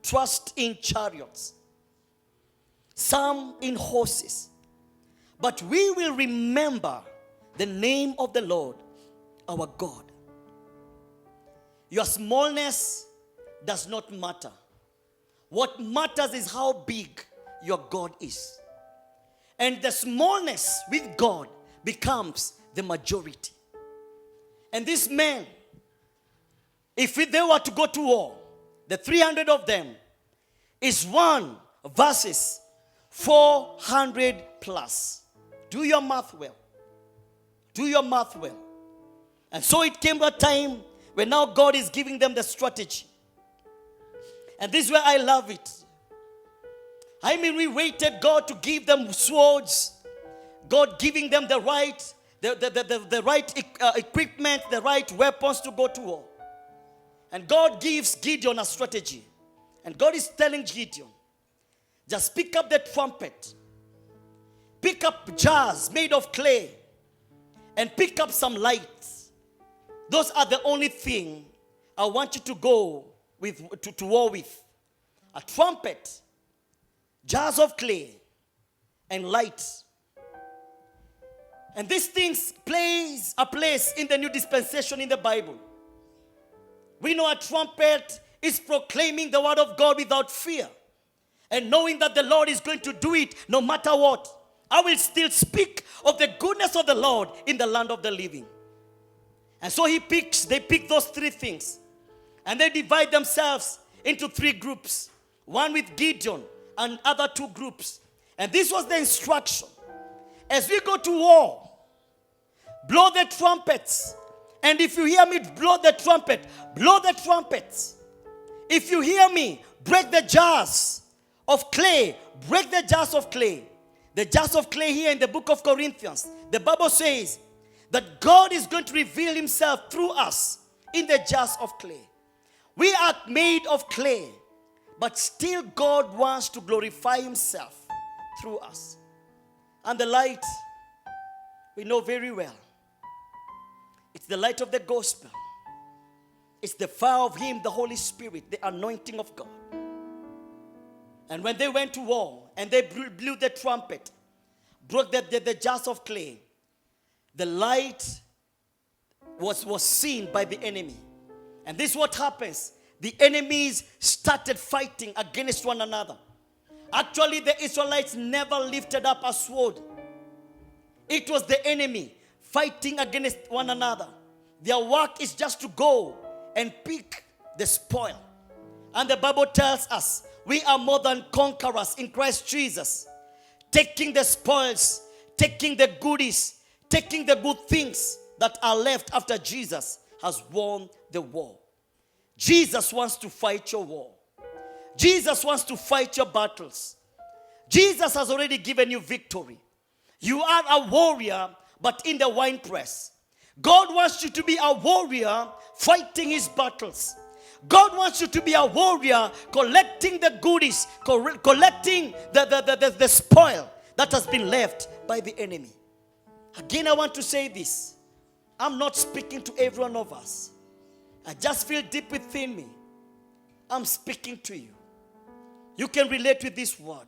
Speaker 3: trust in chariots, some in horses, but we will remember the name of the Lord, our God. Your smallness does not matter. What matters is how big your God is. And the smallness with God becomes the majority. And these men, if they were to go to war, the 300 of them is 1 versus 400 plus. Do your math well. Do your math well. And so it came a time when now God is giving them the strategy. And this is where I love it. I mean, we waited God to give them swords, God giving them the right, the right equipment, the right weapons to go to war. And God gives Gideon a strategy. And God is telling Gideon, just pick up the trumpet, pick up jars made of clay, and pick up some lights. Those are the only thing I want you to go with to war with. A trumpet, jars of clay, and lights. And these things plays a place in the new dispensation in the Bible. We know a trumpet is proclaiming the word of God without fear, and knowing that the Lord is going to do it no matter what. I will still speak of the goodness of the Lord in the land of the living. And so they pick those 3 things. And they divide themselves into 3 groups. One with Gideon and other 2 groups. And this was the instruction. As we go to war, blow the trumpets. And if you hear me blow the trumpet, blow the trumpets. If you hear me, break the jars of clay. Break the jars of clay. The jars of clay here in the book of Corinthians. The Bible says that God is going to reveal Himself through us in the jars of clay. We are made of clay, but still God wants to glorify Himself through us. And the light, we know very well. It's the light of the gospel. It's the fire of Him, the Holy Spirit, the anointing of God. And when they went to war and they blew the trumpet, broke the jars of clay, the light was seen by the enemy. And this is what happens. The enemies started fighting against one another. Actually, the Israelites never lifted up a sword. It was the enemy fighting against one another. Their work is just to go and pick the spoil. And the Bible tells us we are more than conquerors in Christ Jesus. Taking the spoils, taking the goodies, taking the good things that are left after Jesus has won the war. Jesus wants to fight your war. Jesus wants to fight your battles. Jesus has already given you victory. You are a warrior, but in the winepress. God wants you to be a warrior fighting his battles. God wants you to be a warrior collecting the goodies, collecting the spoil that has been left by the enemy. Again, I want to say this. I'm not speaking to every one of us. I just feel deep within me. I'm speaking to you. You can relate with this word.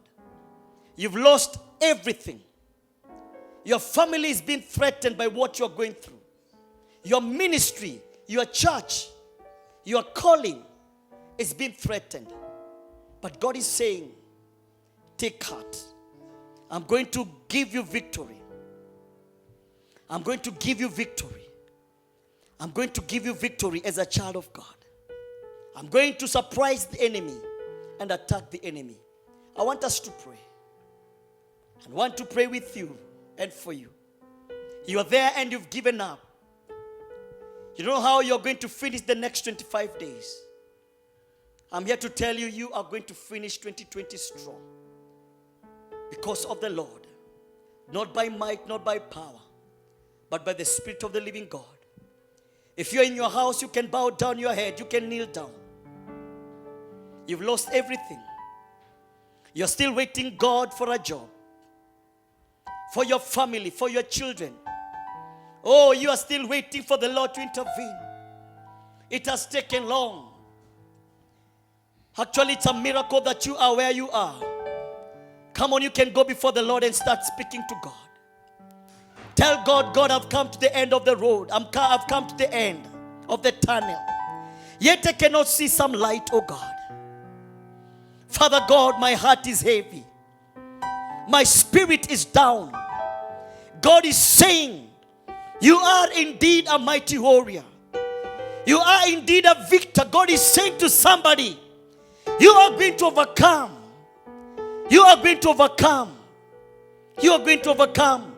Speaker 3: You've lost everything. Your family is being threatened by what you're going through. Your ministry, your church, your calling is being threatened. But God is saying, take heart. I'm going to give you victory. I'm going to give you victory. I'm going to give you victory as a child of God. I'm going to surprise the enemy and attack the enemy. I want us to pray. I want to pray with you and for you. You are there and you've given up. You don't know how you're going to finish the next 25 days. I'm here to tell you, you are going to finish 2020 strong. Because of the Lord. Not by might, not by power, but by the Spirit of the living God. If you're in your house, you can bow down your head. You can kneel down. You've lost everything. You're still waiting God for a job. For your family, for your children. Oh, you are still waiting for the Lord to intervene. It has taken long. Actually, it's a miracle that you are where you are. Come on, you can go before the Lord and start speaking to God. Tell God, God, I've come to the end of the road. I've come to the end of the tunnel. Yet I cannot see some light, oh God. Father God, my heart is heavy. My spirit is down. God is saying, you are indeed a mighty warrior. You are indeed a victor. God is saying to somebody, you are going to overcome. You are going to overcome. You are going to overcome.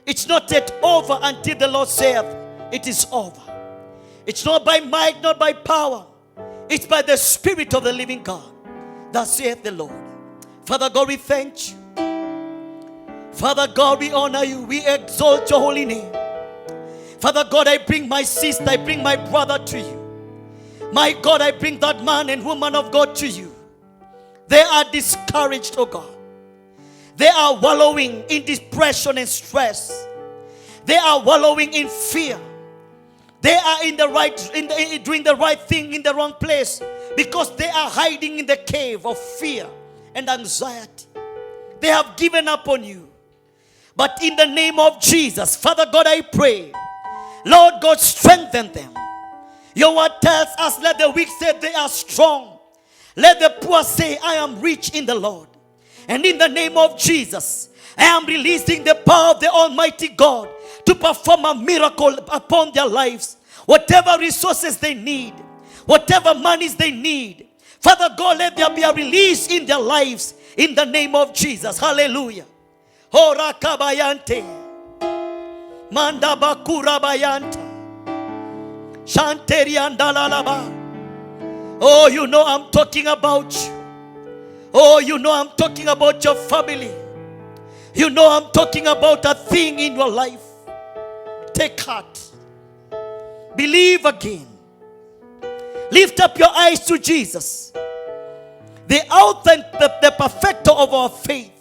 Speaker 3: It's not yet over until the Lord saith it is over. It's not by might, not by power. It's by the Spirit of the living God. Thus saith the Lord. Father God, we thank you. Father God, we honor you. We exalt your holy name. Father God, I bring my sister, I bring my brother to you. My God, I bring that man and woman of God to you. They are discouraged, oh God. They are wallowing in depression and stress. They are wallowing in fear. They are doing the right thing in the wrong place because they are hiding in the cave of fear and anxiety. They have given up on you. But in the name of Jesus, Father God, I pray, Lord God, strengthen them. Your word tells us, let the weak say they are strong. Let the poor say, I am rich in the Lord. And in the name of Jesus, I am releasing the power of the Almighty God to perform a miracle upon their lives. Whatever resources they need, whatever monies they need, Father God, let there be a release in their lives in the name of Jesus. Hallelujah. Ora kabayante. Manda bakura bayanta. Shanteri andalalaba. Oh, you know I'm talking about you. Oh, you know I'm talking about your family. You know I'm talking about a thing in your life. Take heart. Believe again. Lift up your eyes to Jesus, the author and the perfecter of our faith.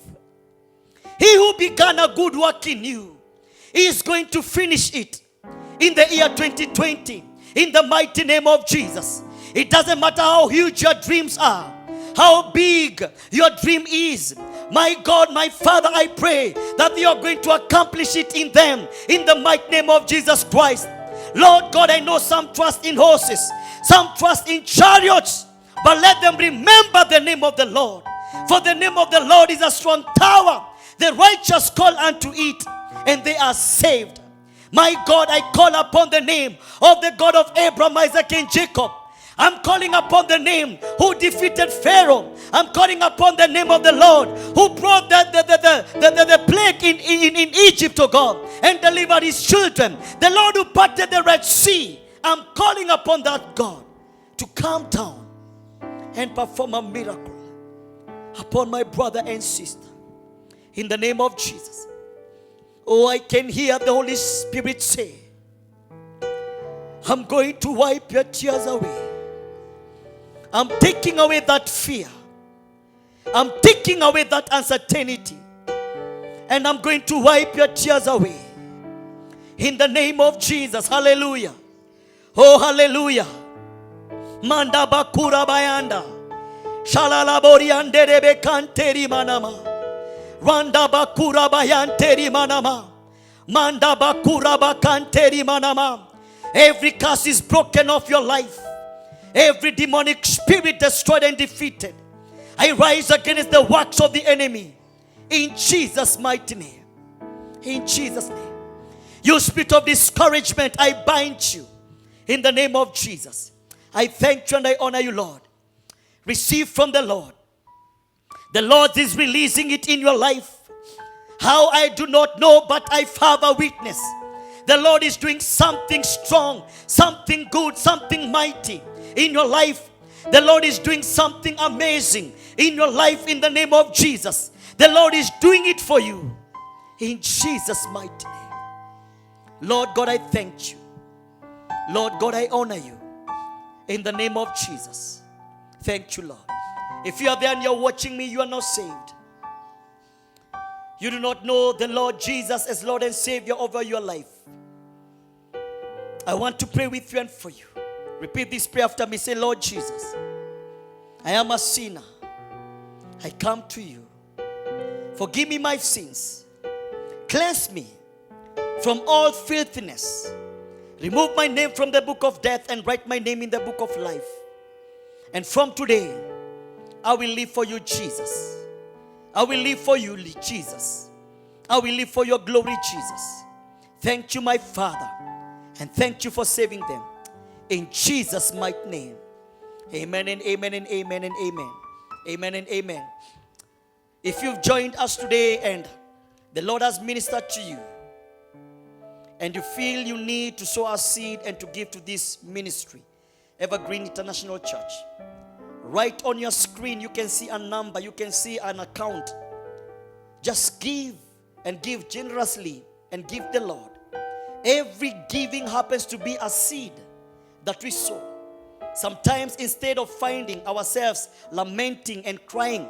Speaker 3: He who began a good work in you, he is going to finish it in the year 2020. In the mighty name of Jesus. It doesn't matter how huge your dreams are. how big your dream is. My God, my Father, I pray that you are going to accomplish it in them, in the mighty name of Jesus Christ. Lord God, I know some trust in horses, some trust in chariots, but let them remember the name of the Lord. For the name of the Lord is a strong tower. The righteous call unto it, and they are saved. My God, I call upon the name of the God of Abraham, Isaac, and Jacob. I'm calling upon the name who defeated Pharaoh. I'm calling upon the name of the Lord who brought the plague in Egypt, to God, and delivered his children. The Lord who parted the Red Sea. I'm calling upon that God to come down and perform a miracle upon my brother and sister. In the name of Jesus. Oh, I can hear the Holy Spirit say, I'm going to wipe your tears away. I'm taking away that fear. I'm taking away that uncertainty. And I'm going to wipe your tears away. In the name of Jesus. Hallelujah. Oh, hallelujah. Manda bakura bayanda. Shalalabori anderebe kanteri manama. Randa bakura bayanteri manama. Manda bakura bakanteri manama. Every curse is broken off your life. Every demonic spirit destroyed and defeated. I rise against the works of the enemy. In Jesus' mighty name. In Jesus' name. You spirit of discouragement, I bind you. In the name of Jesus. I thank you and I honor you, Lord. Receive from the Lord. The Lord is releasing it in your life. How I do not know, but I have a witness. The Lord is doing something strong, something good, something mighty in your life. The Lord is doing something amazing in your life in the name of Jesus. The Lord is doing it for you in Jesus' mighty name. Lord God, I thank you. Lord God, I honor you in the name of Jesus. Thank you, Lord. If you are there and you're watching me, you are not saved. You do not know the Lord Jesus as Lord and Savior over your life. I want to pray with you and for you. Repeat this prayer after me. Say, Lord Jesus, I am a sinner. I come to you. Forgive me my sins. Cleanse me from all filthiness. Remove my name from the book of death and write my name in the book of life. And from today, I will live for you, Jesus. I will live for you, Jesus. I will live for your glory, Jesus. Thank you, my Father. And thank you for saving them. In Jesus' mighty name. Amen and amen and amen and amen. Amen and amen. If you've joined us today and the Lord has ministered to you, and you feel you need to sow a seed and to give to this ministry, Evergreen International Church, right on your screen you can see a number, you can see an account. Just give and give generously and give the Lord. Every giving happens to be a seed that we sow. Sometimes instead of finding ourselves lamenting and crying,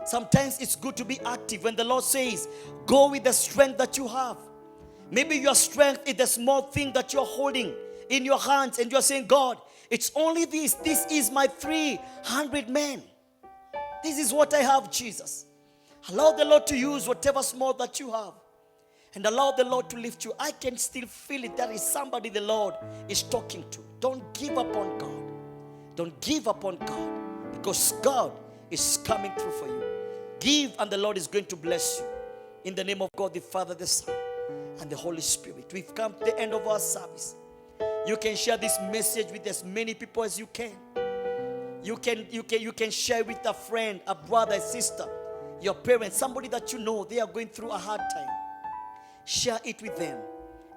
Speaker 3: sometimes it's good to be active. When the Lord says, go with the strength that you have. Maybe your strength is the small thing that you're holding in your hands and you're saying, God, it's only this. This is my 300 men. This is what I have, Jesus. Allow the Lord to use whatever small that you have. And allow the Lord to lift you. I can still feel it. There is somebody the Lord is talking to. Don't give up on God. Don't give up on God. Because God is coming through for you. Give and the Lord is going to bless you. In the name of God, the Father, the Son, and the Holy Spirit. We've come to the end of our service. You can share this message with as many people as you can. You can share with a friend, a brother, a sister, your parents, somebody that you know they are going through a hard time. Share it with them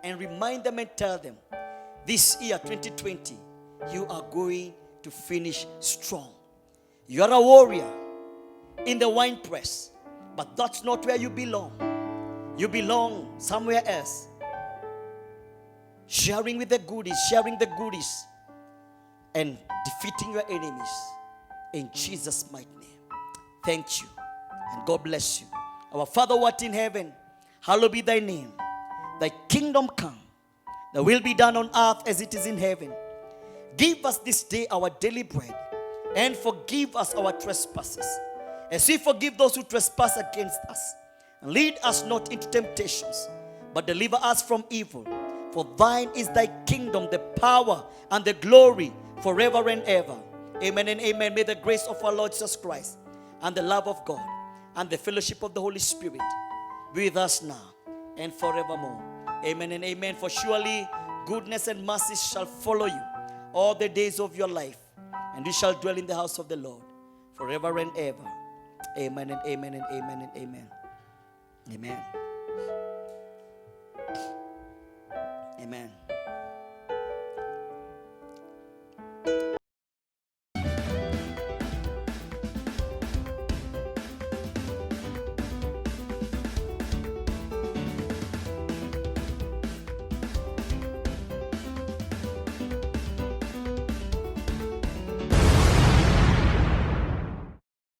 Speaker 3: and remind them and tell them, this year 2020, you are going to finish strong. You are a warrior in the wine press, but that's not where you belong. You belong somewhere else. Sharing the goodies, and defeating your enemies in Jesus' mighty name. Thank you, and God bless you. Our Father who art in heaven, hallowed be thy name. Thy kingdom come. Thy will be done on earth as it is in heaven. Give us this day our daily bread. and forgive us our trespasses, as we forgive those who trespass against us. And lead us not into temptations, but deliver us from evil. For thine is thy kingdom, the power, and the glory forever and ever. Amen and amen. May the grace of our Lord Jesus Christ and the love of God and the fellowship of the Holy Spirit be with us now and forevermore. Amen and amen. For surely goodness and mercy shall follow you all the days of your life, and you shall dwell in the house of the Lord forever and ever. Amen and amen and amen and amen. Amen. Amen.